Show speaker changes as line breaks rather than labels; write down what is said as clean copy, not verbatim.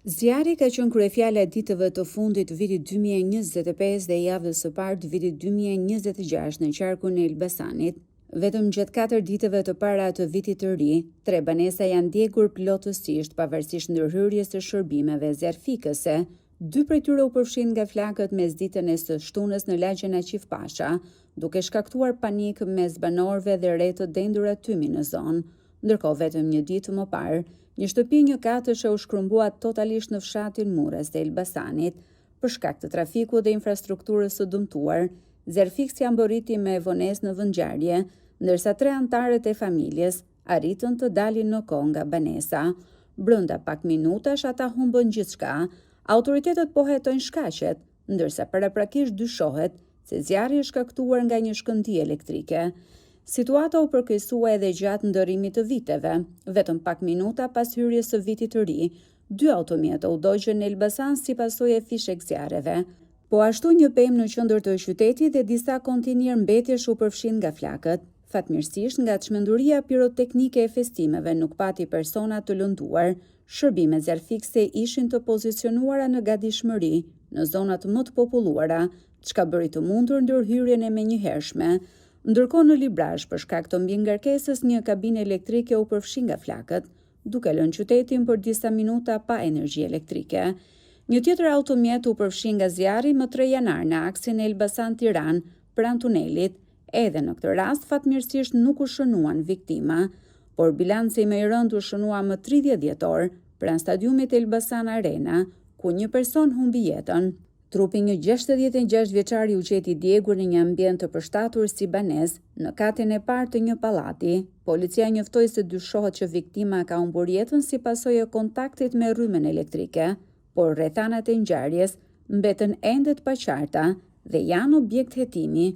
Zjarri ka qenë kryefjala e ditëve të fundit të vitit 2025 dhe javës së parë të vitit 2026 në qarkun e Elbasanit. Vetëm gjatë 4 ditëve të para të vitit të ri, 3 banesa janë djegur plotësisht pavarësisht ndërhyrjes së shërbimeve zjarfikëse. 2 prej tyre u përfshin nga flakët mesditën e së shtunës në lagjen Aqif Pasha, duke shkaktuar panik mes banorëve dhe re të dendur atymi në zonë. Ndërkohë vetëm një ditë më parë, një shtëpi një katëshe u shkrumbua totalisht në fshatin Mures të Elbasanit. Për shkak të trafikut dhe infrastrukturës së dëmtuar, zjarfikësi ambërriti me vonesë në vendngjarje, ndërsa 3 anëtarët e familjes arritën të dalin në kohë nga banesa. Brenda pak minutash ata humbën gjithçka. Autoritetet po hetojnë shkaqet, ndërsa paraprakisht dyshohet se zjarri është shkaktuar nga një shkëndijë elektrike. Situata u përkeqësua edhe gjatë ndërrimit të viteve. Vetëm pak minuta pas hyrjes së vitit të ri, 2 automjete u dogjën në Elbasan si pasojë e fishek zjarreve. Po ashtu një pemë në qendër të qytetit dhe disa kontinjer mbetjesh u përfshin nga flakët. Fatmirësisht nga çmenduria piroteknike e festimeve nuk pati persona të lënduar. Shërbimet zjarfikëse ishin të pozicionuara në gatishmëri në zonat më të populluara, çka bëri të mundur ndërhyrjen e menjëhershme. Ndërkohë në Librazh, për shkak të mbingarkesës, një kabinë elektrike u përfshi nga flakët, duke lënë qytetin për disa minuta pa energji elektrike. Një tjetër automjet u përfshi nga zjarri më 3 janar në aksin Elbasan-Tiranë pranë tunelit. Edhe në këtë rast fatmirësisht nuk u shënuan viktima, por bilanci më i rënd u shënua më 30 dhjetor pranë stadiumit Elbasan Arena, ku një person humbi jetën. Trupi një 66 vjeçari u gjeti djegur në një ambient të përshtatur si banesë në katin e parë të një pallati. Policia njoftoi se dyshohet që viktima ka humbur jetën si pasojë e kontaktit me rrymen elektrike, por rrethanat e ngjarjes mbeten ende të paqarta dhe janë objekt hetimi.